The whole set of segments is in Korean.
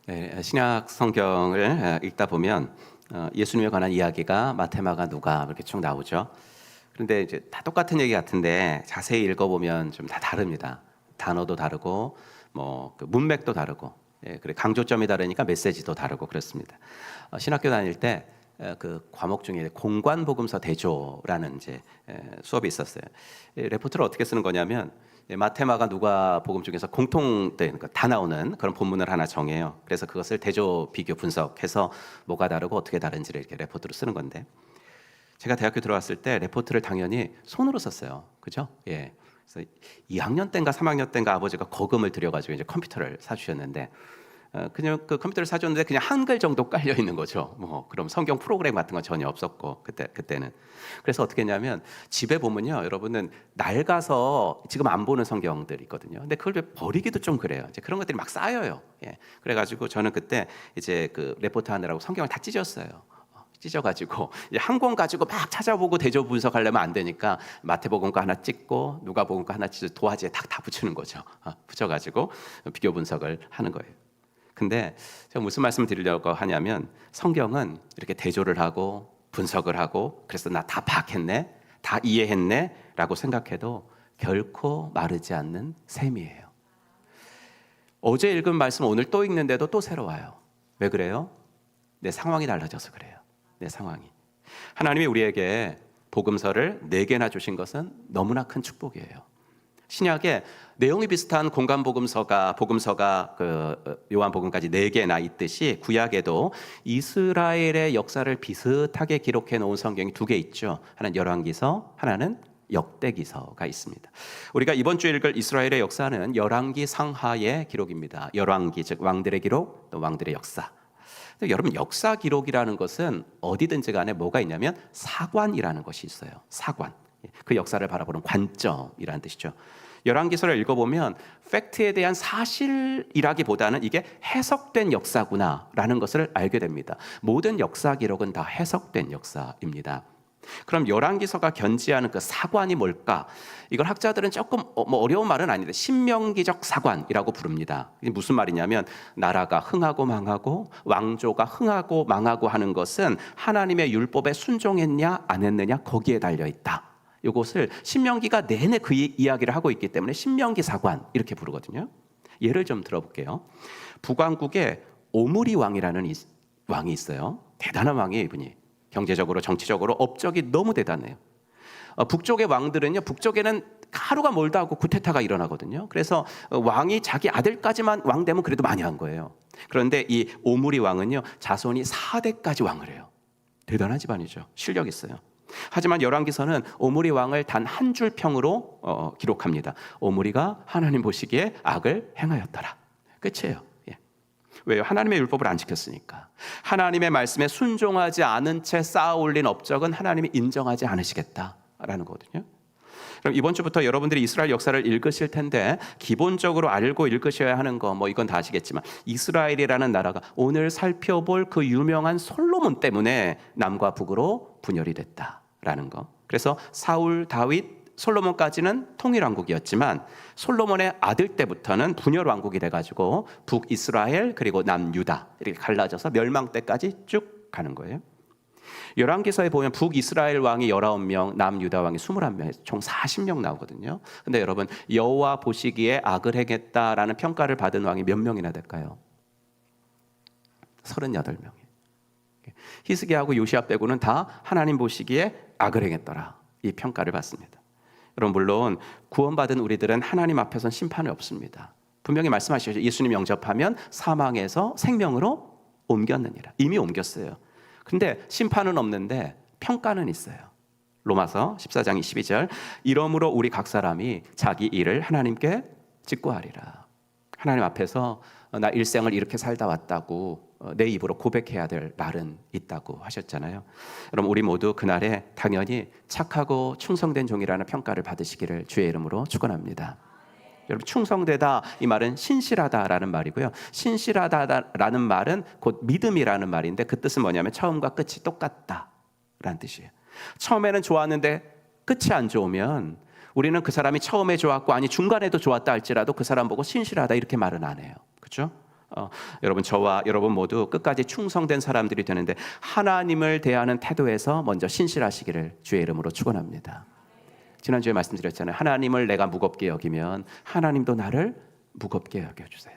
네, 신약 성경을 읽다 보면 예수님에 관한 이야기가 마태, 마가, 누가 이렇게 쭉 나오죠. 그런데 이제 다 똑같은 얘기 같은데 자세히 읽어보면 좀 다 다릅니다. 단어도 다르고 그 문맥도 다르고, 그래 강조점이 다르니까 메시지도 다르고 그렇습니다. 신학교 다닐 때 그 과목 중에 공관복음서 대조라는 이제 수업이 있었어요. 레포트를 어떻게 쓰는 거냐면 마태, 마가, 누가 복음 중에서 공통된 다 나오는 그런 본문을 하나 정해요. 그래서 그것을 대조, 비교, 분석해서 뭐가 다르고 어떻게 다른지를 이렇게 레포트로 쓰는 건데, 제가 대학교 들어왔을 때 레포트를 당연히 손으로 썼어요. 그죠? 예. 그래서 2학년 때인가 3학년 때인가 아버지가 거금을 들여가지고 이제 컴퓨터를 사주셨는데, 그냥 그 컴퓨터를 사줬는데 그냥 한글 정도 깔려 있는 거죠. 그럼 성경 프로그램 같은 건 전혀 없었고 그때는. 그래서 어떻게 했냐면 집에 보면요, 여러분은 낡아서 지금 안 보는 성경들이 있거든요. 근데 그걸 버리기도 좀 그래요. 이제 그런 것들이 막 쌓여요. 예. 그래가지고 저는 그때 이제 그 레포트 하느라고 성경을 다 찢었어요. 찢어가지고 한 권 가지고 막 찾아보고 대조 분석하려면 안 되니까 마태복음 거 하나 찍고 누가복음 거 하나 찢어 도화지에 다 붙이는 거죠. 붙여가지고 비교 분석을 하는 거예요. 근데 제가 무슨 말씀을 드리려고 하냐면, 성경은 이렇게 대조를 하고 분석을 하고 그래서 나 다 파악했네, 다 이해했네 라고 생각해도 결코 마르지 않는 셈이에요. 어제 읽은 말씀 오늘 또 읽는데도 또 새로워요. 왜 그래요? 내 상황이 달라져서 그래요. 내 상황이. 하나님이 우리에게 복음서를 4개나 주신 것은 너무나 큰 축복이에요. 신약에 내용이 비슷한 복음서가 요한복음까지 4개나 있듯이, 구약에도 이스라엘의 역사를 비슷하게 기록해 놓은 성경이 2개 있죠. 하나는 열왕기서, 하나는 역대기서가 있습니다. 우리가 이번 주에 읽을 이스라엘의 역사는 열왕기 상하의 기록입니다. 열왕기, 즉 왕들의 기록, 또 왕들의 역사. 여러분, 역사 기록이라는 것은 어디든지 간에 뭐가 있냐면 사관이라는 것이 있어요. 사관. 그 역사를 바라보는 관점이라는 뜻이죠. 열왕기서를 읽어보면 팩트에 대한 사실이라기보다는 이게 해석된 역사구나라는 것을 알게 됩니다. 모든 역사 기록은 다 해석된 역사입니다. 그럼 열왕기서가 견지하는 그 사관이 뭘까? 이걸 학자들은 조금 어려운 말은 아닌데 신명기적 사관이라고 부릅니다. 이게 무슨 말이냐면, 나라가 흥하고 망하고 왕조가 흥하고 망하고 하는 것은 하나님의 율법에 순종했냐 안 했느냐 거기에 달려있다. 이것을 신명기가 내내 그 이야기를 하고 있기 때문에 신명기 사관 이렇게 부르거든요. 예를 좀 들어볼게요. 북왕국에 오므리 왕이라는 왕이 있어요. 대단한 왕이에요. 이분이 경제적으로 정치적으로 업적이 너무 대단해요. 북쪽의 왕들은요, 북쪽에는 하루가 멀다 하고 쿠데타가 일어나거든요. 그래서 왕이 자기 아들까지만 왕 되면 그래도 많이 한 거예요. 그런데 이 오므리 왕은요, 자손이 4대까지 왕을 해요. 대단한 집안이죠. 실력 있어요. 하지만 열왕기서는 오므리 왕을 단 한 줄 평으로 기록합니다. 오므리가 하나님 보시기에 악을 행하였더라. 끝이에요. 예. 왜요? 하나님의 율법을 안 지켰으니까. 하나님의 말씀에 순종하지 않은 채 쌓아올린 업적은 하나님이 인정하지 않으시겠다라는 거거든요. 그럼 이번 주부터 여러분들이 이스라엘 역사를 읽으실 텐데, 기본적으로 알고 읽으셔야 하는 거 이건 다 아시겠지만, 이스라엘이라는 나라가 오늘 살펴볼 그 유명한 솔로몬 때문에 남과 북으로 분열이 됐다라는 거. 그래서 사울, 다윗, 솔로몬까지는 통일왕국이었지만 솔로몬의 아들 때부터는 분열왕국이 돼가지고 북이스라엘 그리고 남유다 이렇게 갈라져서 멸망 때까지 쭉 가는 거예요. 열왕기서에 보면 북이스라엘 왕이 19명, 남유다 왕이 21명, 총 40명 나오거든요. 근데 여러분, 여호와 보시기에 악을 행했다라는 평가를 받은 왕이 몇 명이나 될까요? 38명. 히스기야하고 요시야 빼고는 다 하나님 보시기에 악을 행했더라, 이 평가를 받습니다. 여러분, 물론 구원받은 우리들은 하나님 앞에서는 심판이 없습니다. 분명히 말씀하시죠. 예수님 영접하면 사망에서 생명으로 옮겼느니라. 이미 옮겼어요. 근데 심판은 없는데 평가는 있어요. 로마서 14장 22절, 이러므로 우리 각 사람이 자기 일을 하나님께 직고하리라. 하나님 앞에서 나 일생을 이렇게 살다 왔다고 내 입으로 고백해야 될 날은 있다고 하셨잖아요. 여러분, 우리 모두 그날에 당연히 착하고 충성된 종이라는 평가를 받으시기를 주의 이름으로 축원합니다. 여러분, 충성되다 이 말은 신실하다라는 말이고요. 신실하다라는 말은 곧 믿음이라는 말인데, 그 뜻은 뭐냐면 처음과 끝이 똑같다라는 뜻이에요. 처음에는 좋았는데 끝이 안 좋으면 우리는 그 사람이 처음에 좋았고 아니 중간에도 좋았다 할지라도 그 사람 보고 신실하다 이렇게 말은 안 해요. 그렇죠? 여러분, 저와 여러분 모두 끝까지 충성된 사람들이 되는데 하나님을 대하는 태도에서 먼저 신실하시기를 주의 이름으로 축원합니다. 지난주에 말씀드렸잖아요. 하나님을 내가 무겁게 여기면 하나님도 나를 무겁게 여겨주세요.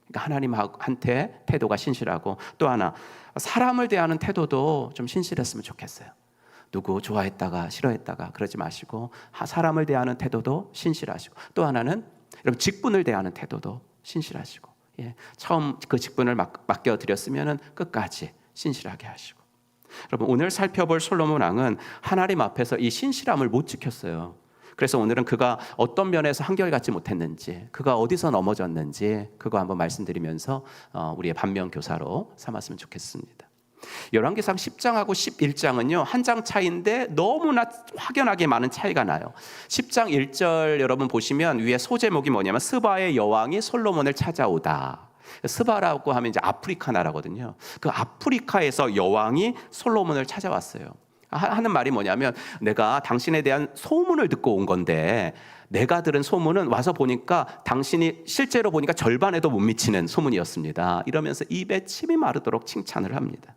그러니까 하나님한테 태도가 신실하고, 또 하나 사람을 대하는 태도도 좀 신실했으면 좋겠어요. 누구 좋아했다가 싫어했다가 그러지 마시고 사람을 대하는 태도도 신실하시고, 또 하나는 여러분 직분을 대하는 태도도 신실하시고, 처음 그 직분을 맡겨드렸으면 끝까지 신실하게 하시고. 여러분, 오늘 살펴볼 솔로몬 왕은 하나님 앞에서 이 신실함을 못 지켰어요. 그래서 오늘은 그가 어떤 면에서 한결같지 못했는지, 그가 어디서 넘어졌는지 그거 한번 말씀드리면서 우리의 반면 교사로 삼았으면 좋겠습니다. 열왕기상 10장하고 11장은요 한 장 차이인데 너무나 확연하게 많은 차이가 나요. 10장 1절 여러분 보시면 위에 소제목이 뭐냐면 스바의 여왕이 솔로몬을 찾아오다. 스바라고 하면 이제 아프리카 나라거든요. 그 아프리카에서 여왕이 솔로몬을 찾아왔어요. 하는 말이 뭐냐면, 내가 당신에 대한 소문을 듣고 온 건데 내가 들은 소문은 와서 보니까 당신이 실제로 보니까 절반에도 못 미치는 소문이었습니다. 이러면서 입에 침이 마르도록 칭찬을 합니다.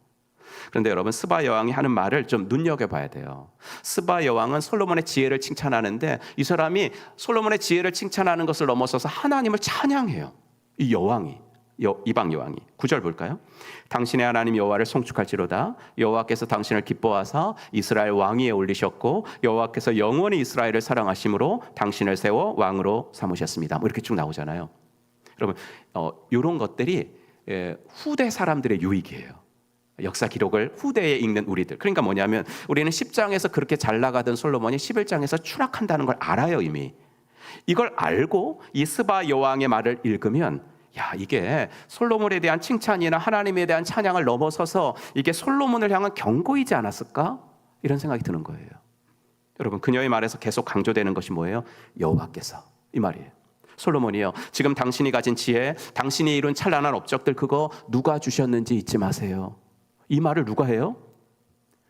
그런데 여러분, 스바 여왕이 하는 말을 좀 눈여겨봐야 돼요. 스바 여왕은 솔로몬의 지혜를 칭찬하는데 이 사람이 솔로몬의 지혜를 칭찬하는 것을 넘어서서 하나님을 찬양해요. 이 여왕이, 이방 여왕이. 9절 볼까요? 당신의 하나님 여호와를 송축할지로다. 여호와께서 당신을 기뻐하사 이스라엘 왕위에 올리셨고 여호와께서 영원히 이스라엘을 사랑하심으로 당신을 세워 왕으로 삼으셨습니다. 뭐 이렇게 쭉 나오잖아요. 여러분, 이런 것들이 후대 사람들의 유익이에요. 역사 기록을 후대에 읽는 우리들. 그러니까 뭐냐면 우리는 10장에서 그렇게 잘 나가던 솔로몬이 11장에서 추락한다는 걸 알아요. 이미 이걸 알고 이 스바 여왕의 말을 읽으면, 야, 이게 솔로몬에 대한 칭찬이나 하나님에 대한 찬양을 넘어서서 이게 솔로몬을 향한 경고이지 않았을까? 이런 생각이 드는 거예요. 여러분, 그녀의 말에서 계속 강조되는 것이 뭐예요? 여호와께서, 이 말이에요. 솔로몬이요, 지금 당신이 가진 지혜, 당신이 이룬 찬란한 업적들, 그거 누가 주셨는지 잊지 마세요. 이 말을 누가 해요?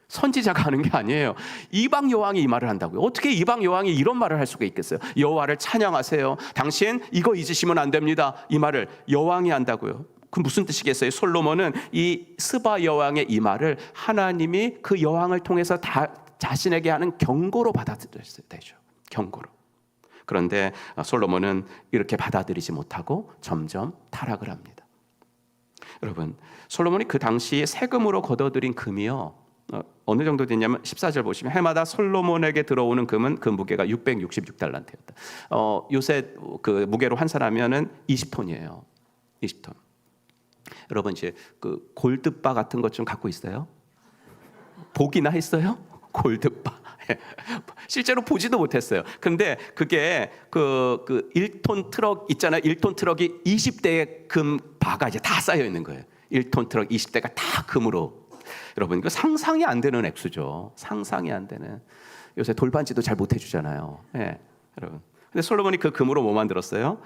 선지자가 하는 게 아니에요. 이방 여왕이 이 말을 한다고요. 어떻게 이방 여왕이 이런 말을 할 수가 있겠어요? 여호와를 찬양하세요. 당신 이거 잊으시면 안 됩니다. 이 말을 여왕이 한다고요. 그 무슨 뜻이겠어요? 솔로몬은 이 스바 여왕의 이 말을 하나님이 그 여왕을 통해서 자신에게 하는 경고로 받아들였어야 되죠. 경고로. 그런데 솔로몬은 이렇게 받아들이지 못하고 점점 타락을 합니다. 여러분, 솔로몬이 그 당시 세금으로 걷어들인 금이요, 어느 정도 됐냐면 14절 보시면 해마다 솔로몬에게 들어오는 금은 그 무게가 666달란트였다. 요새 그 무게로 환산하면은 20톤이에요. 20톤. 여러분, 이제 그 골드바 같은 것 좀 갖고 있어요? 보기나 했어요? 골드바. 실제로 보지도 못했어요. 근데 그게 그 1톤 트럭 있잖아요. 1톤 트럭이 20대의 금 바가 이제 다 쌓여 있는 거예요. 1톤 트럭 20대가 다 금으로. 여러분, 그 상상이 안 되는 액수죠. 상상이 안 되는. 요새 돌반지도 잘 못 해주잖아요. 여러분. 근데 솔로몬이 그 금으로 뭐 만들었어요?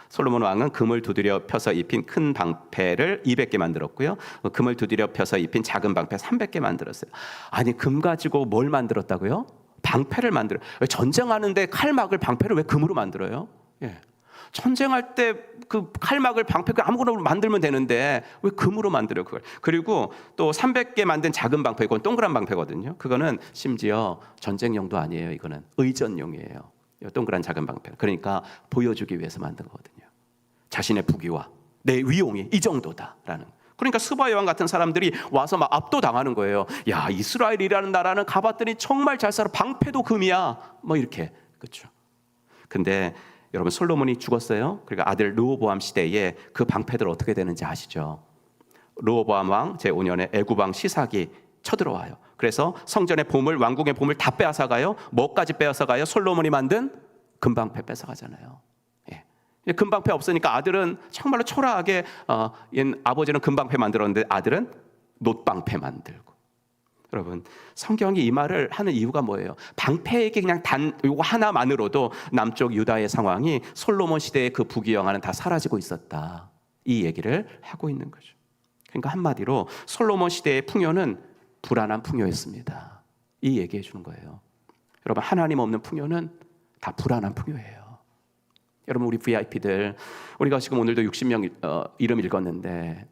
솔로몬 왕은 금을 두드려 펴서 입힌 큰 방패를 200개 만들었고요. 금을 두드려 펴서 입힌 작은 방패 300개 만들었어요. 아니, 금 가지고 뭘 만들었다고요? 방패를 만들어요. 왜 전쟁하는데 칼막을, 방패를 왜 금으로 만들어요? 전쟁할 때 그 칼막을, 방패를 아무거나 만들면 되는데 왜 금으로 만들어요, 그걸? 그리고 또 300개 만든 작은 방패, 이건 동그란 방패거든요. 그거는 심지어 전쟁용도 아니에요. 이거는 의전용이에요. 동그란 작은 방패. 그러니까 보여주기 위해서 만든 거거든요. 자신의 부귀와 내 위용이 이 정도다라는. 그러니까 스바 여왕 같은 사람들이 와서 막 압도당하는 거예요. 야, 이스라엘이라는 나라는 가봤더니 정말 잘 살아. 방패도 금이야. 뭐 이렇게. 그렇죠. 근데 여러분, 솔로몬이 죽었어요. 그러니까 아들 르호보암 시대에 그 방패들 어떻게 되는지 아시죠? 르호보암 왕 제5년에 애굽 왕 시삭이 쳐들어와요. 그래서 성전의 보물, 왕궁의 보물 다 빼앗아가요. 뭐까지 빼앗아가요? 솔로몬이 만든 금방패 뺏어가잖아요. 금방패 없으니까 아들은 정말로 초라하게 아버지는 금방패 만들었는데 아들은 놋방패 만들고. 여러분, 성경이 이 말을 하는 이유가 뭐예요? 방패에게 그냥 이거 하나만으로도 남쪽 유다의 상황이 솔로몬 시대의 그 부귀영화는 다 사라지고 있었다. 이 얘기를 하고 있는 거죠. 그러니까 한마디로 솔로몬 시대의 풍요는 불안한 풍요였습니다. 이 얘기해 주는 거예요. 여러분, 하나님 없는 풍요는 다 불안한 풍요예요. 여러분 우리 VIP들 우리가 지금 오늘도 60명 이름 읽었는데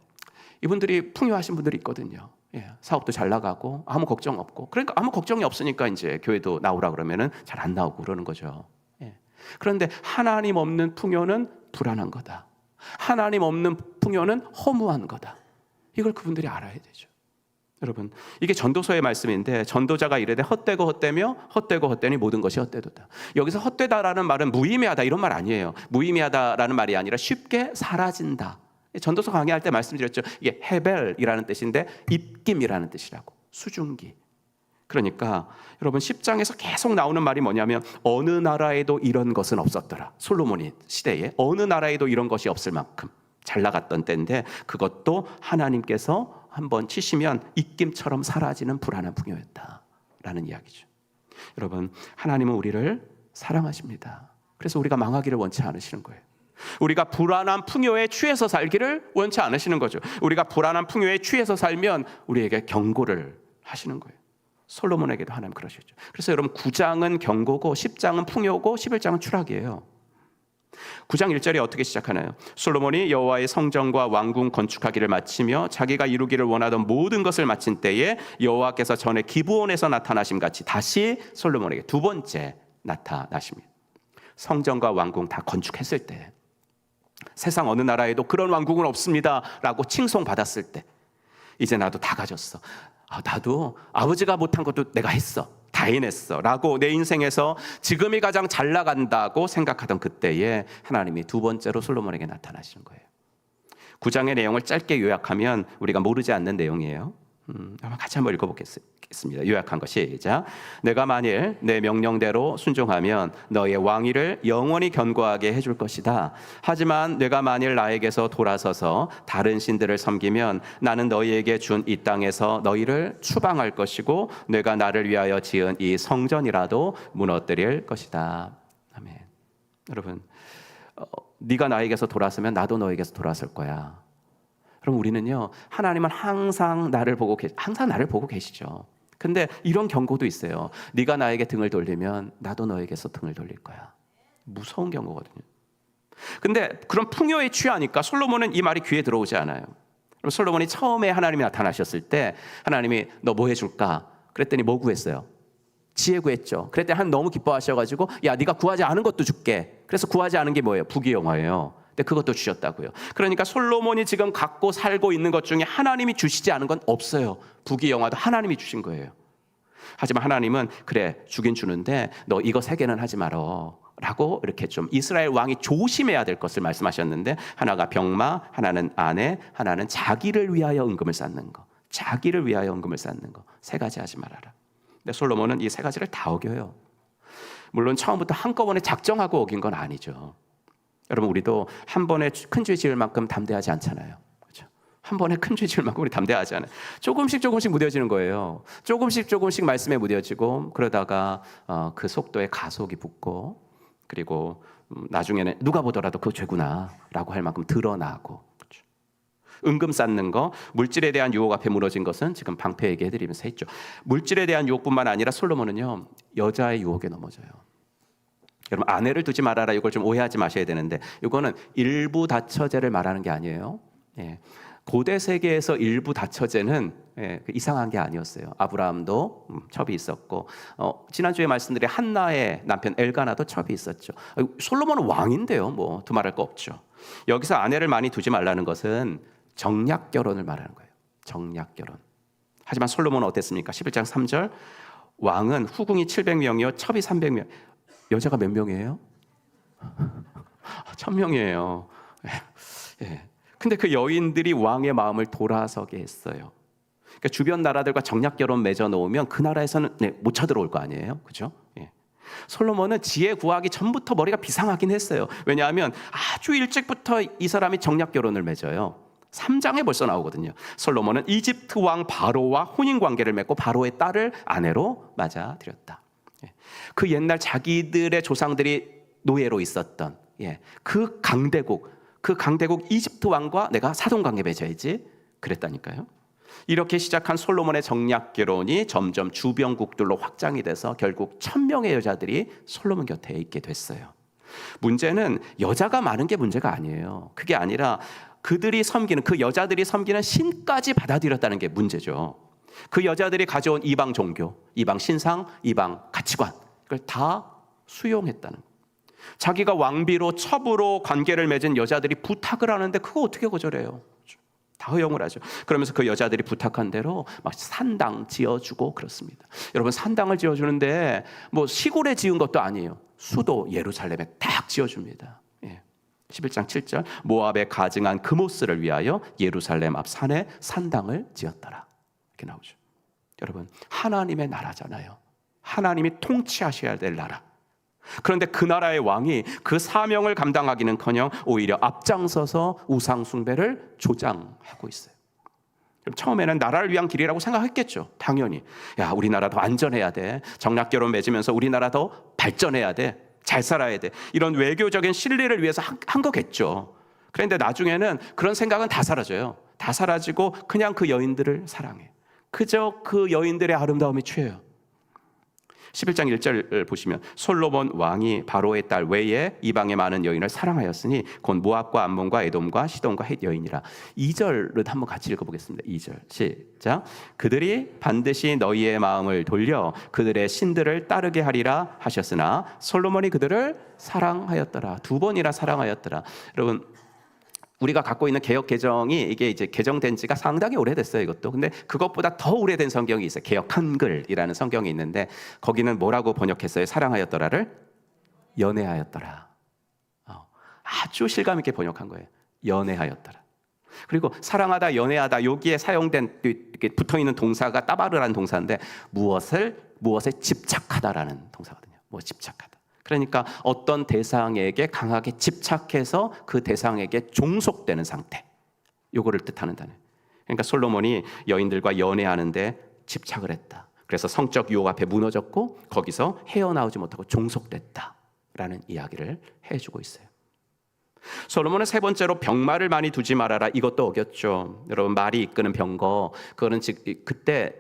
이분들이 풍요하신 분들이 있거든요. 예, 사업도 잘 나가고 아무 걱정 없고 그러니까 아무 걱정이 없으니까 이제 교회도 나오라 그러면은 잘 안 나오고 그러는 거죠. 예. 그런데 하나님 없는 풍요는 불안한 거다. 하나님 없는 풍요는 허무한 거다. 이걸 그분들이 알아야 되죠. 여러분 이게 전도서의 말씀인데 전도자가 이르되 헛되고 헛되며 헛되고 헛되니 모든 것이 헛되도다. 여기서 헛되다라는 말은 무의미하다 이런 말 아니에요. 무의미하다라는 말이 아니라 쉽게 사라진다. 전도서 강의할 때 말씀드렸죠. 이게 헤벨이라는 뜻인데 입김이라는 뜻이라고. 수증기. 그러니까 여러분 10장에서 계속 나오는 말이 뭐냐면 어느 나라에도 이런 것은 없었더라. 솔로몬이 시대에 어느 나라에도 이런 것이 없을 만큼 잘 나갔던 때인데 그것도 하나님께서 한번 치시면 입김처럼 사라지는 불안한 풍요였다라는 이야기죠. 여러분 하나님은 우리를 사랑하십니다. 그래서 우리가 망하기를 원치 않으시는 거예요. 우리가 불안한 풍요에 취해서 살기를 원치 않으시는 거죠. 우리가 불안한 풍요에 취해서 살면 우리에게 경고를 하시는 거예요. 솔로몬에게도 하나님 그러셨죠. 그래서 여러분 9장은 경고고 10장은 풍요고 11장은 추락이에요. 9장 1절이 어떻게 시작하나요? 솔로몬이 여호와의 성전과 왕궁 건축하기를 마치며 자기가 이루기를 원하던 모든 것을 마친 때에 여호와께서 전에 기브온에서 나타나심 같이 다시 솔로몬에게 두 번째 나타나십니다. 성전과 왕궁 다 건축했을 때 세상 어느 나라에도 그런 왕궁은 없습니다 라고 칭송받았을 때 이제 나도 다 가졌어. 나도 아버지가 못한 것도 내가 했어. 다 해냈어 라고 내 인생에서 지금이 가장 잘 나간다고 생각하던 그때에 하나님이 두 번째로 솔로몬에게 나타나시는 거예요. 9장의 내용을 짧게 요약하면 우리가 모르지 않는 내용이에요. 같이 한번 읽어보겠습니다. 요약한 거 시작. 내가 만일 내 명령대로 순종하면 너의 왕위를 영원히 견고하게 해줄 것이다. 하지만 내가 만일 나에게서 돌아서서 다른 신들을 섬기면 나는 너희에게 준 이 땅에서 너희를 추방할 것이고 내가 나를 위하여 지은 이 성전이라도 무너뜨릴 것이다. 아멘. 여러분 네가 나에게서 돌아서면 나도 너에게서 돌아설 거야. 그럼 우리는요 하나님은 항상 나를 보고 계시죠. 근데 이런 경고도 있어요. 네가 나에게 등을 돌리면 나도 너에게서 등을 돌릴 거야. 무서운 경고거든요. 근데 그런 풍요에 취하니까 솔로몬은 이 말이 귀에 들어오지 않아요. 그럼 솔로몬이 처음에 하나님이 나타나셨을 때 하나님이 너 뭐 해줄까? 그랬더니 뭐 구했어요? 지혜 구했죠. 그랬더니 하나님 너무 기뻐하셔가지고 야 네가 구하지 않은 것도 줄게. 그래서 구하지 않은 게 뭐예요? 부귀영화예요. 근데 그것도 주셨다고요. 그러니까 솔로몬이 지금 갖고 살고 있는 것 중에 하나님이 주시지 않은 건 없어요. 부귀영화도 하나님이 주신 거예요. 하지만 하나님은 그래 주긴 주는데 너 이거 3개는 하지 말어 라고 이렇게 좀 이스라엘 왕이 조심해야 될 것을 말씀하셨는데 하나가 병마, 하나는 아내, 하나는 자기를 위하여 은금을 쌓는 거. 자기를 위하여 은금을 쌓는 거. 3가지 하지 말아라. 근데 솔로몬은 이 3가지를 다 어겨요. 물론 처음부터 한꺼번에 작정하고 어긴 건 아니죠. 여러분 우리도 한 번에 큰 죄 지을 만큼 담대하지 않잖아요. 그렇죠? 한 번에 큰 죄 지을 만큼 우리 담대하지 않아요. 조금씩 무뎌지는 거예요. 조금씩 말씀에 무뎌지고 그러다가 그 속도에 가속이 붙고 그리고 나중에는 누가 보더라도 그 죄구나 라고 할 만큼 드러나고 그렇죠? 은금 쌓는 거, 물질에 대한 유혹 앞에 무너진 것은 지금 방패 얘기해드리면서 했죠. 물질에 대한 유혹뿐만 아니라 솔로몬은요 여자의 유혹에 넘어져요. 여러분 아내를 두지 말아라 이걸 좀 오해하지 마셔야 되는데 이거는 일부 다처제를 말하는 게 아니에요. 예. 고대 세계에서 일부 다처제는 이상한 게 아니었어요. 아브라함도 첩이 있었고 지난주에 말씀드린 한나의 남편 엘가나도 첩이 있었죠. 솔로몬은 왕인데요. 뭐 두말할 거 없죠. 여기서 아내를 많이 두지 말라는 것은 정략 결혼을 말하는 거예요. 정략 결혼. 하지만 솔로몬은 어땠습니까? 11장 3절 왕은 후궁이 700명이요 첩이 300명. 여자가 몇 명이에요? 1000명이에요. 예. 근데 그 여인들이 왕의 마음을 돌아서게 했어요. 그러니까 주변 나라들과 정략 결혼 맺어 놓으면 그 나라에서는 못 쳐들어올 거 아니에요, 그렇죠? 예. 솔로몬은 지혜 구하기 전부터 머리가 비상하긴 했어요. 왜냐하면 아주 일찍부터 이 사람이 정략 결혼을 맺어요. 3장에 벌써 나오거든요. 솔로몬은 이집트 왕 바로와 혼인 관계를 맺고 바로의 딸을 아내로 맞아들였다. 그 옛날 자기들의 조상들이 노예로 있었던 그 강대국 이집트 왕과 내가 사돈관계 맺어야지 그랬다니까요. 이렇게 시작한 솔로몬의 정략 결혼이 점점 주변국들로 확장이 돼서 결국 1000명의 여자들이 솔로몬 곁에 있게 됐어요. 문제는 여자가 많은 게 문제가 아니에요. 그게 아니라 그들이 섬기는, 그 여자들이 섬기는 신까지 받아들였다는 게 문제죠. 그 여자들이 가져온 이방 종교, 이방 신상, 이방 가치관, 그걸 다 수용했다는 거예요. 자기가 왕비로 첩으로 관계를 맺은 여자들이 부탁을 하는데 그거 어떻게 거절해요? 다 허용을 하죠. 그러면서 그 여자들이 부탁한 대로 막 산당 지어주고 그렇습니다. 여러분, 산당을 지어주는데 뭐 시골에 지은 것도 아니에요. 수도 예루살렘에 딱 지어줍니다. 11장 7절, 모압에 가증한 그모스를 위하여 예루살렘 앞 산에 산당을 지었더라. 이렇게 나오죠. 여러분, 하나님의 나라잖아요. 하나님이 통치하셔야 될 나라. 그런데 그 나라의 왕이 그 사명을 감당하기는커녕 오히려 앞장서서 우상 숭배를 조장하고 있어요. 그럼 처음에는 나라를 위한 길이라고 생각했겠죠. 당연히. 야, 우리나라 더 안전해야 돼. 정략결혼 맺으면서 우리나라 더 발전해야 돼. 잘 살아야 돼. 이런 외교적인 신뢰를 위해서 한 거겠죠. 그런데 나중에는 그런 생각은 다 사라져요. 다 사라지고 그냥 그 여인들을 사랑해. 그저 그 여인들의 아름다움에 취해요. 11장 1절 보시면 솔로몬 왕이 바로의 딸 외에 이방의 많은 여인을 사랑하였으니 곧 모압과 암몬과 에돔과 시돈과 헷 여인이라. 2절을 한번 같이 읽어보겠습니다. 2절 시작. 그들이 반드시 너희의 마음을 돌려 그들의 신들을 따르게 하리라 하셨으나 솔로몬이 그들을 사랑하였더라. 2번이나 사랑하였더라. 여러분, 우리가 갖고 있는 개역 개정이 이게 이제 개정된 지가 상당히 오래됐어요, 이것도. 근데 그것보다 더 오래된 성경이 있어요. 개역 한글이라는 성경이 있는데 거기는 뭐라고 번역했어요? 사랑하였더라를 연애하였더라. 아주 실감 있게 번역한 거예요. 연애하였더라. 그리고 사랑하다, 연애하다, 여기에 사용된 이렇게 붙어 있는 동사가 따바르라는 동사인데 무엇에 집착하다라는 동사거든요. 뭐 집착하다. 그러니까 어떤 대상에게 강하게 집착해서 그 대상에게 종속되는 상태, 요거를 뜻하는 단어예요. 그러니까 솔로몬이 여인들과 연애하는데 집착을 했다. 그래서 성적 유혹 앞에 무너졌고 거기서 헤어나오지 못하고 종속됐다라는 이야기를 해주고 있어요. 솔로몬은 세 번째로 병마를 많이 두지 말아라. 이것도 어겼죠. 여러분, 말이 이끄는 병거, 그거는 그때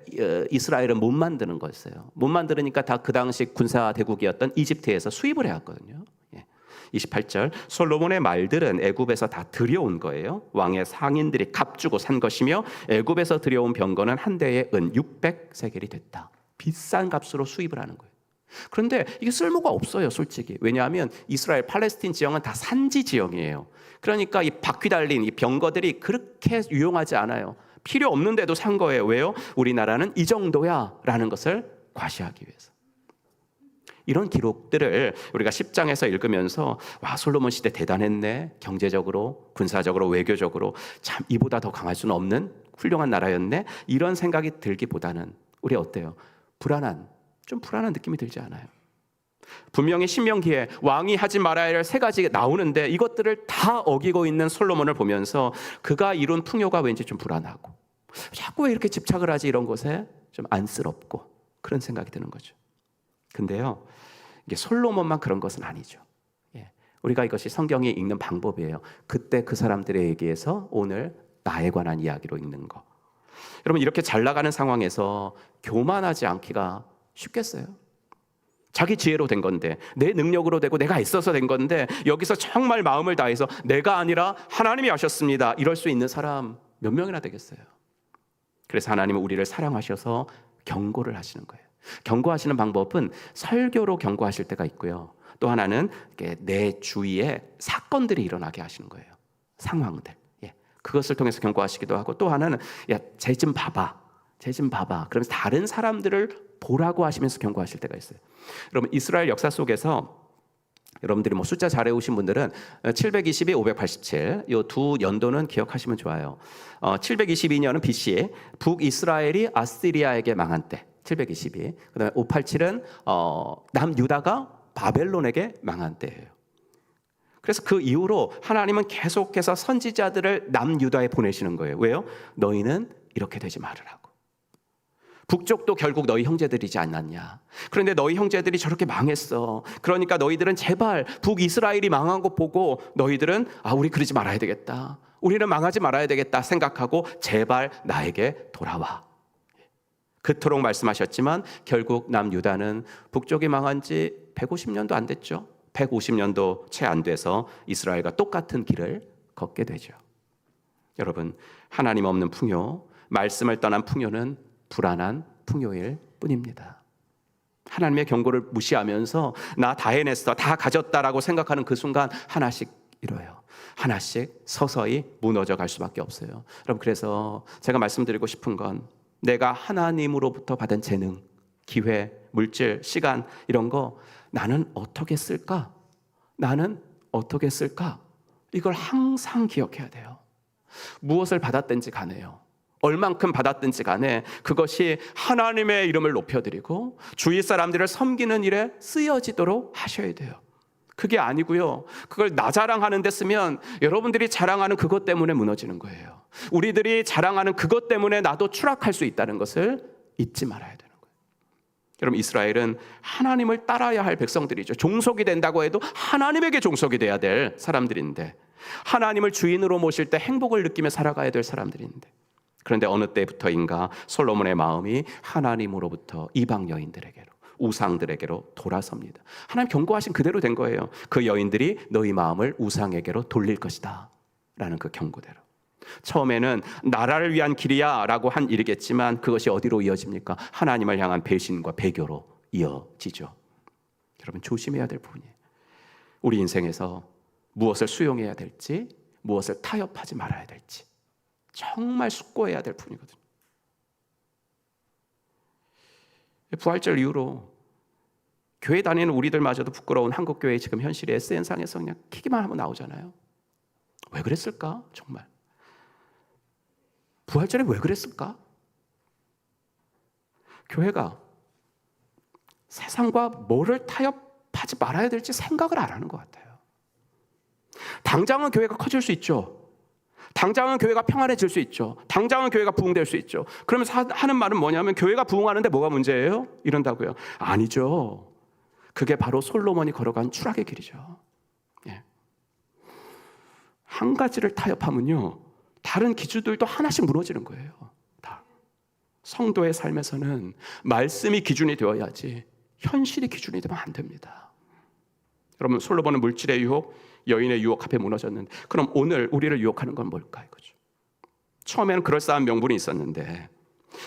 이스라엘은 못 만드는 거였어요. 못 만들으니까 다 그 당시 군사 대국이었던 이집트에서 수입을 해왔거든요. 28절, 솔로몬의 말들은 애굽에서 다 들여온 거예요. 왕의 상인들이 값주고 산 것이며 애굽에서 들여온 병거는 한 대에 은 600세겔이 됐다. 비싼 값으로 수입을 하는 거예요. 그런데 이게 쓸모가 없어요, 솔직히. 왜냐하면 이스라엘 팔레스틴 지형은 다 산지 지형이에요. 그러니까 이 바퀴 달린 이 병거들이 그렇게 유용하지 않아요. 필요 없는데도 산 거예요. 왜요? 우리나라는 이 정도야 라는 것을 과시하기 위해서. 이런 기록들을 우리가 10장에서 읽으면서 와, 솔로몬 시대 대단했네. 경제적으로, 군사적으로, 외교적으로 참 이보다 더 강할 수는 없는 훌륭한 나라였네. 이런 생각이 들기보다는 우리 어때요? 좀 불안한 느낌이 들지 않아요? 분명히 신명기에 왕이 하지 말아야 할 3가지 나오는데 이것들을 다 어기고 있는 솔로몬을 보면서 그가 이룬 풍요가 왠지 좀 불안하고 자꾸 왜 이렇게 집착을 하지, 이런 것에 좀 안쓰럽고 그런 생각이 드는 거죠. 근데요, 이게 솔로몬만 그런 것은 아니죠. 우리가 이것이 성경이 읽는 방법이에요. 그때 그 사람들에게서 오늘 나에 관한 이야기로 읽는 거. 여러분, 이렇게 잘 나가는 상황에서 교만하지 않기가 쉽겠어요? 자기 지혜로 된 건데, 내 능력으로 되고 내가 애써서 된 건데 여기서 정말 마음을 다해서 내가 아니라 하나님이 하셨습니다, 이럴 수 있는 사람 몇 명이나 되겠어요? 그래서 하나님은 우리를 사랑하셔서 경고를 하시는 거예요. 경고하시는 방법은 설교로 경고하실 때가 있고요. 또 하나는 내 주위에 사건들이 일어나게 하시는 거예요. 상황들. 그것을 통해서 경고하시기도 하고, 또 하나는 야, 쟤 좀 봐봐. 그러면서 다른 사람들을 보라고 하시면서 경고하실 때가 있어요. 여러분, 이스라엘 역사 속에서 여러분들이 뭐 숫자 잘 외우신 분들은 722, 587 이 두 연도는 기억하시면 좋아요. 722년은 BC, 북이스라엘이 아시리아에게 망한 때 722. 그다음에 587은 남유다가 바벨론에게 망한 때예요. 그래서 그 이후로 하나님은 계속해서 선지자들을 남유다에 보내시는 거예요. 왜요? 너희는 이렇게 되지 말으라고. 북쪽도 결국 너희 형제들이지 않았냐. 그런데 너희 형제들이 저렇게 망했어. 그러니까 너희들은 제발 북이스라엘이 망한 거 보고 너희들은 우리 그러지 말아야 되겠다, 우리는 망하지 말아야 되겠다 생각하고 제발 나에게 돌아와. 그토록 말씀하셨지만 결국 남유다는 북쪽이 망한 지 150년도 안 됐죠. 150년도 채 안 돼서 이스라엘과 똑같은 길을 걷게 되죠. 여러분, 하나님 없는 풍요, 말씀을 떠난 풍요는 불안한 풍요일 뿐입니다. 하나님의 경고를 무시하면서 나 다 해냈어, 다 가졌다라고 생각하는 그 순간 하나씩 잃어요. 하나씩 서서히 무너져 갈 수밖에 없어요. 여러분, 그래서 제가 말씀드리고 싶은 건 내가 하나님으로부터 받은 재능, 기회, 물질, 시간 이런 거 나는 어떻게 쓸까? 나는 어떻게 쓸까? 이걸 항상 기억해야 돼요. 무엇을 받았든지 간에요, 얼만큼 받았든지 간에 그것이 하나님의 이름을 높여드리고 주위 사람들을 섬기는 일에 쓰여지도록 하셔야 돼요. 그게 아니고요, 그걸 나 자랑하는 데 쓰면 여러분들이 자랑하는 그것 때문에 무너지는 거예요. 우리들이 자랑하는 그것 때문에 나도 추락할 수 있다는 것을 잊지 말아야 되는 거예요. 여러분, 이스라엘은 하나님을 따라야 할 백성들이죠. 종속이 된다고 해도 하나님에게 종속이 돼야 될 사람들인데, 하나님을 주인으로 모실 때 행복을 느끼며 살아가야 될 사람들인데, 그런데 어느 때부터인가 솔로몬의 마음이 하나님으로부터 이방 여인들에게로, 우상들에게로 돌아섭니다. 하나님 경고하신 그대로 된 거예요. 그 여인들이 너희 마음을 우상에게로 돌릴 것이다 라는 그 경고대로. 처음에는 나라를 위한 길이야 라고 한 일이겠지만 그것이 어디로 이어집니까? 하나님을 향한 배신과 배교로 이어지죠. 여러분, 조심해야 될 부분이에요. 우리 인생에서 무엇을 수용해야 될지, 무엇을 타협하지 말아야 될지 정말 숙고해야 될 부분이거든요. 부활절 이후로 교회 다니는 우리들마저도 부끄러운 한국교회의 지금 현실이 SN상에서 그냥 키기만 하면 나오잖아요. 왜 그랬을까? 정말 부활절에 왜 그랬을까? 교회가 세상과 뭐를 타협하지 말아야 될지 생각을 안 하는 것 같아요. 당장은 교회가 커질 수 있죠. 당장은 교회가 평안해질 수 있죠. 당장은 교회가 부흥될 수 있죠. 그러면서 하는 말은 뭐냐면 교회가 부흥하는데 뭐가 문제예요? 이런다고요. 아니죠. 그게 바로 솔로몬이 걸어간 추락의 길이죠. 예. 한 가지를 타협하면요, 다른 기준들도 하나씩 무너지는 거예요. 다. 성도의 삶에서는 말씀이 기준이 되어야지 현실이 기준이 되면 안 됩니다. 여러분, 솔로몬은 물질의 유혹, 여인의 유혹 앞에 무너졌는데, 그럼 오늘 우리를 유혹하는 건 뭘까 이거죠. 처음에는 그럴싸한 명분이 있었는데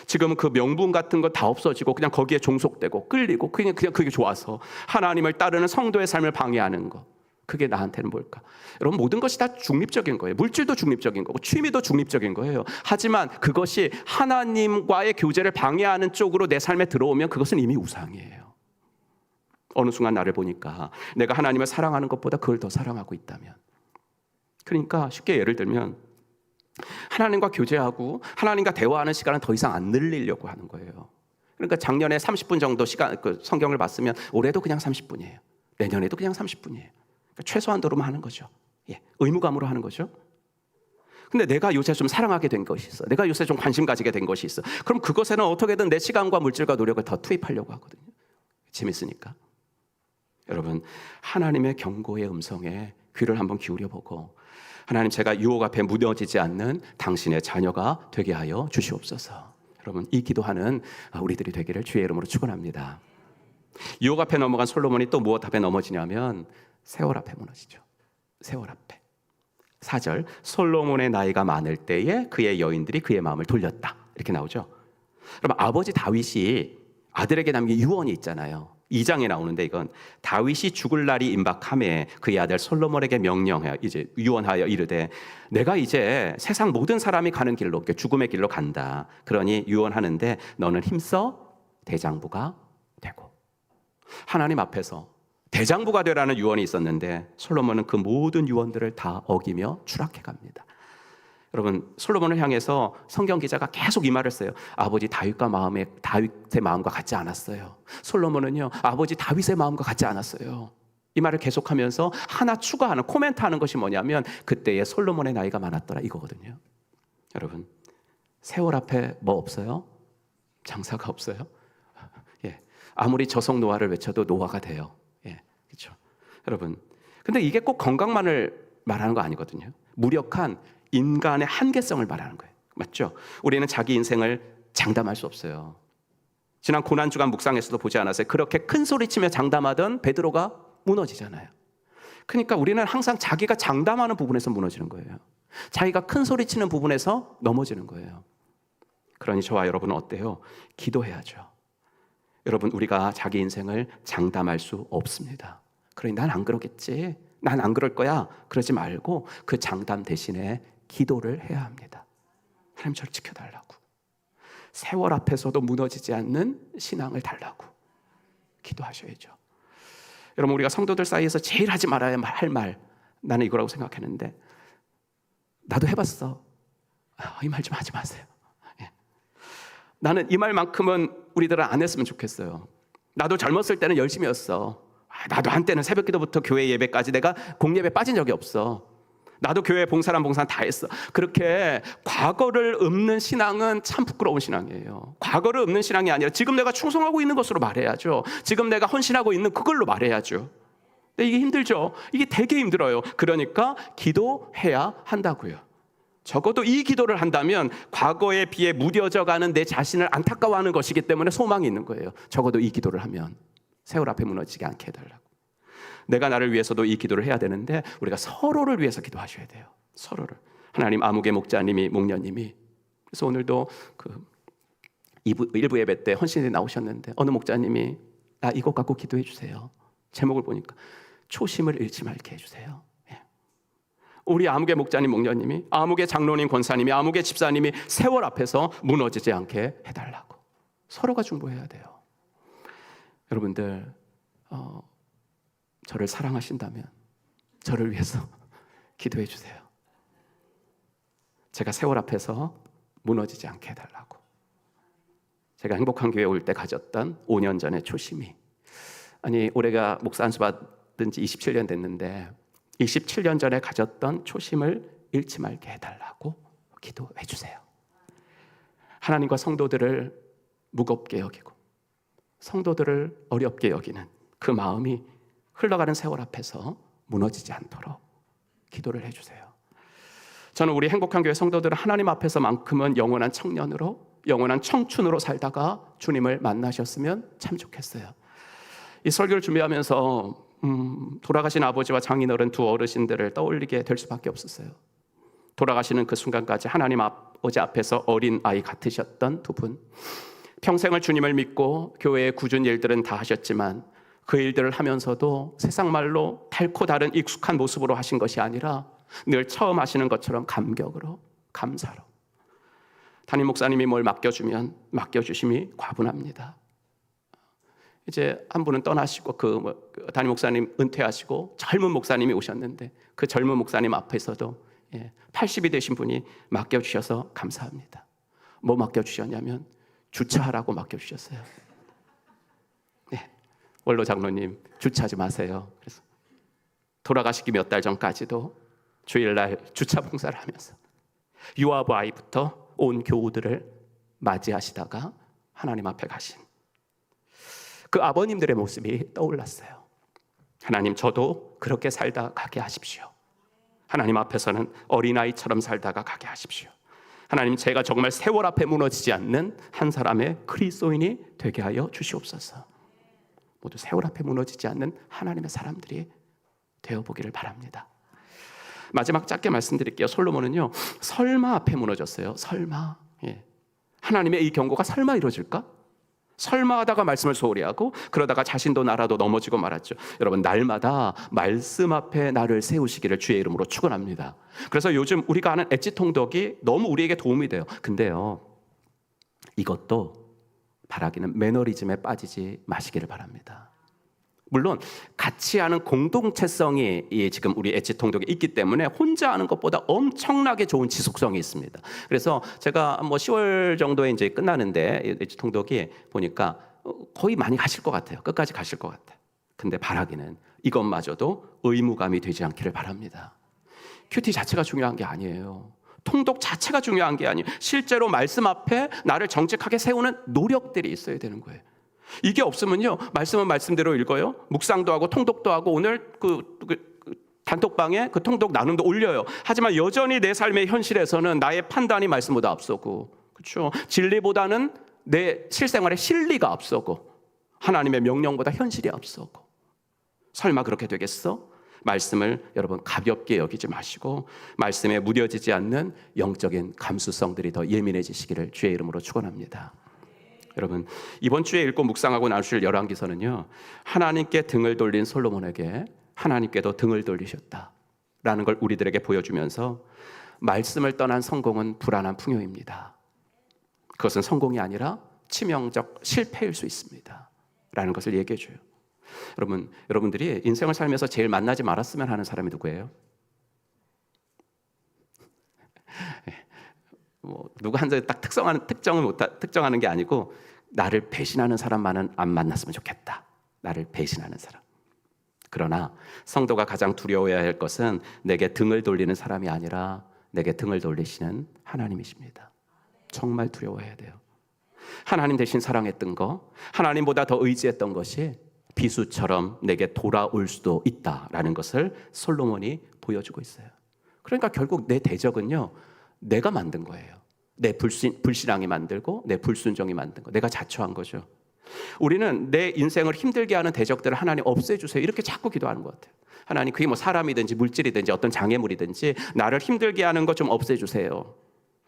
지금은 그 명분 같은 거 다 없어지고 그냥 거기에 종속되고 끌리고 그냥 그게 좋아서 하나님을 따르는 성도의 삶을 방해하는 거, 그게 나한테는 뭘까? 여러분, 모든 것이 다 중립적인 거예요. 물질도 중립적인 거고 취미도 중립적인 거예요. 하지만 그것이 하나님과의 교제를 방해하는 쪽으로 내 삶에 들어오면 그것은 이미 우상이에요. 어느 순간 나를 보니까 내가 하나님을 사랑하는 것보다 그걸 더 사랑하고 있다면, 그러니까 쉽게 예를 들면 하나님과 교제하고 하나님과 대화하는 시간은 더 이상 안 늘리려고 하는 거예요. 그러니까 작년에 30분 정도 시간 성경을 봤으면 올해도 그냥 30분이에요. 내년에도 그냥 30분이에요. 그러니까 최소한도로만 하는 거죠. 예, 의무감으로 하는 거죠. 근데 내가 요새 좀 사랑하게 된 것이 있어, 내가 요새 좀 관심 가지게 된 것이 있어, 그럼 그것에는 어떻게든 내 시간과 물질과 노력을 더 투입하려고 하거든요. 재밌으니까. 여러분, 하나님의 경고의 음성에 귀를 한번 기울여보고, 하나님, 제가 유혹 앞에 무너지지 않는 당신의 자녀가 되게 하여 주시옵소서. 여러분, 이 기도하는 우리들이 되기를 주의 이름으로 축원합니다. 유혹 앞에 넘어간 솔로몬이 또 무엇 앞에 넘어지냐면 세월 앞에 무너지죠. 세월 앞에. 4절, 솔로몬의 나이가 많을 때에 그의 여인들이 그의 마음을 돌렸다, 이렇게 나오죠. 그럼 아버지 다윗이 아들에게 남긴 유언이 있잖아요. 2장에 나오는데, 이건 다윗이 죽을 날이 임박함에 그의 아들 솔로몬에게 명령하여 이제 유언하여 이르되, 내가 이제 세상 모든 사람이 가는 길로, 죽음의 길로 간다. 그러니 유언하는데 너는 힘써 대장부가 되고. 하나님 앞에서 대장부가 되라는 유언이 있었는데 솔로몬은 그 모든 유언들을 다 어기며 추락해 갑니다. 여러분, 솔로몬을 향해서 성경 기자가 계속 이 말을 써요. 아버지 다윗의 마음과 같지 않았어요. 솔로몬은요, 아버지 다윗의 마음과 같지 않았어요. 이 말을 계속하면서 하나 추가하는, 코멘트하는 것이 뭐냐면 그때의 솔로몬의 나이가 많았더라, 이거거든요. 여러분, 세월 앞에 뭐 없어요? 장사가 없어요? 예, 아무리 저속 노화를 외쳐도 노화가 돼요. 예, 그렇죠. 여러분, 근데 이게 꼭 건강만을 말하는 거 아니거든요. 무력한 인간의 한계성을 말하는 거예요. 맞죠? 우리는 자기 인생을 장담할 수 없어요. 지난 고난주간 묵상에서도 보지 않았어요? 그렇게 큰 소리치며 장담하던 베드로가 무너지잖아요. 그러니까 우리는 항상 자기가 장담하는 부분에서 무너지는 거예요. 자기가 큰 소리 치는 부분에서 넘어지는 거예요. 그러니 저와 여러분은 어때요? 기도해야죠. 여러분, 우리가 자기 인생을 장담할 수 없습니다. 그러니 난 안 그러겠지, 난 안 그럴 거야, 그러지 말고 그 장담 대신에 기도를 해야 합니다. 하나님 저를 지켜달라고, 세월 앞에서도 무너지지 않는 신앙을 달라고 기도하셔야죠. 여러분, 우리가 성도들 사이에서 제일 하지 말아야 할 말, 나는 이거라고 생각했는데 나도 해봤어. 이 말 좀 하지 마세요. 나는 이 말만큼은 우리들은 안 했으면 좋겠어요. 나도 젊었을 때는 열심히 했어. 나도 한때는 새벽 기도부터 교회 예배까지 내가 공예배 빠진 적이 없어. 나도 교회 봉사란 다 했어. 그렇게 과거를 읊는 신앙은 참 부끄러운 신앙이에요. 과거를 읊는 신앙이 아니라 지금 내가 충성하고 있는 것으로 말해야죠. 지금 내가 헌신하고 있는 그걸로 말해야죠. 근데 이게 힘들죠. 이게 되게 힘들어요. 그러니까 기도해야 한다고요. 적어도 이 기도를 한다면 과거에 비해 무뎌져가는 내 자신을 안타까워하는 것이기 때문에 소망이 있는 거예요. 적어도 이 기도를 하면 세월 앞에 무너지지 않게 해달라고. 내가 나를 위해서도 이 기도를 해야 되는데 우리가 서로를 위해서 기도하셔야 돼요. 서로를. 하나님, 아무개 목자님이, 목녀님이, 그래서 오늘도 그 일부 예배 때 헌신이 나오셨는데 어느 목자님이 나 이것 갖고 기도해 주세요. 제목을 보니까 초심을 잃지 말게 해주세요. 우리 아무개 목자님, 목녀님이, 아무개 장로님, 권사님이, 아무개 집사님이 세월 앞에서 무너지지 않게 해달라고. 서로가 중보해야 돼요. 여러분들, 저를 사랑하신다면 저를 위해서 기도해 주세요. 제가 세월 앞에서 무너지지 않게 해달라고. 제가 행복한 교회 올 때 가졌던 5년 전의 초심이, 아니 올해가 목사 안수 받은 지 27년 됐는데 27년 전에 가졌던 초심을 잃지 말게 해달라고 기도해 주세요. 하나님과 성도들을 무겁게 여기고 성도들을 어렵게 여기는 그 마음이 흘러가는 세월 앞에서 무너지지 않도록 기도를 해주세요. 저는 우리 행복한 교회 성도들은 하나님 앞에서만큼은 영원한 청년으로, 영원한 청춘으로 살다가 주님을 만나셨으면 참 좋겠어요. 이 설교를 준비하면서 돌아가신 아버지와 장인어른 두 어르신들을 떠올리게 될 수밖에 없었어요. 돌아가시는 그 순간까지 하나님 아버지 앞에서 어린 아이 같으셨던 두 분, 평생을 주님을 믿고 교회의 굳은 일들은 다 하셨지만 그 일들을 하면서도 세상 말로 달고 다른 익숙한 모습으로 하신 것이 아니라 늘 처음 하시는 것처럼 감격으로, 감사로. 담임 목사님이 뭘 맡겨주면 맡겨주심이 과분합니다. 이제 한 분은 떠나시고 그 담임 목사님 은퇴하시고 젊은 목사님이 오셨는데 그 젊은 목사님 앞에서도 80이 되신 분이 맡겨주셔서 감사합니다. 뭐 맡겨주셨냐면 주차하라고 맡겨주셨어요. 네, 원로 장로님 주차하지 마세요. 그래서 돌아가시기 몇 달 전까지도 주일날 주차 봉사를 하면서 유아부 아이부터 온 교우들을 맞이하시다가 하나님 앞에 가신 그 아버님들의 모습이 떠올랐어요. 하나님, 저도 그렇게 살다 가게 하십시오. 하나님 앞에서는 어린아이처럼 살다가 가게 하십시오. 하나님, 제가 정말 세월 앞에 무너지지 않는 한 사람의 그리스도인이 되게 하여 주시옵소서. 모두 세월 앞에 무너지지 않는 하나님의 사람들이 되어보기를 바랍니다. 마지막 짧게 말씀드릴게요. 솔로몬은요, 설마 앞에 무너졌어요. 설마. 하나님의 이 경고가 설마 이루어질까? 설마 하다가 말씀을 소홀히 하고 그러다가 자신도 나라도 넘어지고 말았죠. 여러분, 날마다 말씀 앞에 나를 세우시기를 주의 이름으로 축원합니다. 그래서 요즘 우리가 하는 엣지 통독이 너무 우리에게 도움이 돼요. 근데요, 이것도 바라기는 매너리즘에 빠지지 마시기를 바랍니다. 물론 같이 하는 공동체성이 지금 우리 엣지 통독에 있기 때문에 혼자 하는 것보다 엄청나게 좋은 지속성이 있습니다. 그래서 제가 뭐 10월 정도에 이제 끝나는데 엣지 통독이 보니까 거의 많이 가실 것 같아요. 끝까지 가실 것 같아요. 근데 바라기는 이것마저도 의무감이 되지 않기를 바랍니다. 큐티 자체가 중요한 게 아니에요. 통독 자체가 중요한 게 아니에요. 실제로 말씀 앞에 나를 정직하게 세우는 노력들이 있어야 되는 거예요. 이게 없으면요, 말씀은 말씀대로 읽어요. 묵상도 하고 통독도 하고 오늘 그 단톡방에 그 통독 나눔도 올려요. 하지만 여전히 내 삶의 현실에서는 나의 판단이 말씀보다 앞서고, 그렇죠? 진리보다는 내 실생활의 실리가 앞서고 하나님의 명령보다 현실이 앞서고. 설마 그렇게 되겠어? 말씀을 여러분 가볍게 여기지 마시고 말씀에 무뎌지지 않는 영적인 감수성들이 더 예민해지시기를 주의 이름으로 축원합니다. 여러분, 이번 주에 읽고 묵상하고 나누실 열왕기서는요, 하나님께 등을 돌린 솔로몬에게 하나님께도 등을 돌리셨다라는 걸 우리들에게 보여주면서 말씀을 떠난 성공은 불안한 풍요입니다. 그것은 성공이 아니라 치명적 실패일 수 있습니다 라는 것을 얘기해 줘요. 여러분들이 인생을 살면서 제일 만나지 말았으면 하는 사람이 누구예요? 누구 한 사람 딱 특정하는 게 아니고 나를 배신하는 사람만은 안 만났으면 좋겠다. 나를 배신하는 사람. 그러나 성도가 가장 두려워해야 할 것은 내게 등을 돌리는 사람이 아니라 내게 등을 돌리시는 하나님이십니다. 정말 두려워해야 돼요. 하나님 대신 사랑했던 거, 하나님보다 더 의지했던 것이 비수처럼 내게 돌아올 수도 있다라는 것을 솔로몬이 보여주고 있어요. 그러니까 결국 내 대적은요, 내가 만든 거예요. 내 불신앙이 만들고 내 불순종이 만든 거, 내가 자초한 거죠. 우리는 내 인생을 힘들게 하는 대적들을 하나님 없애주세요 이렇게 자꾸 기도하는 것 같아요. 하나님, 그게 뭐 사람이든지 물질이든지 어떤 장애물이든지 나를 힘들게 하는 것 좀 없애주세요.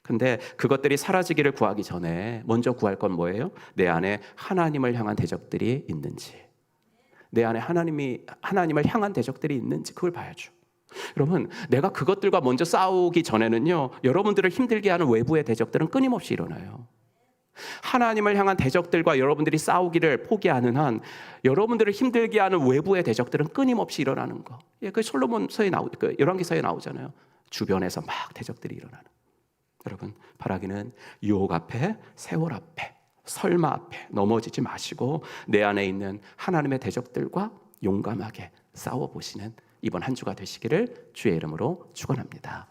근데 그것들이 사라지기를 구하기 전에 먼저 구할 건 뭐예요? 내 안에 하나님을 향한 대적들이 있는지, 내 안에 하나님을 향한 대적들이 있는지 그걸 봐야죠. 여러분, 내가 그것들과 먼저 싸우기 전에는요, 여러분들을 힘들게 하는 외부의 대적들은 끊임없이 일어나요. 하나님을 향한 대적들과 여러분들이 싸우기를 포기하는 한 여러분들을 힘들게 하는 외부의 대적들은 끊임없이 일어나는 거. 그 솔로몬서에 열왕기서에 나오잖아요. 주변에서 막 대적들이 일어나는. 여러분, 바라기는 유혹 앞에, 세월 앞에, 설마 앞에 넘어지지 마시고 내 안에 있는 하나님의 대적들과 용감하게 싸워보시는 이번 한 주가 되시기를 주의 이름으로 축원합니다.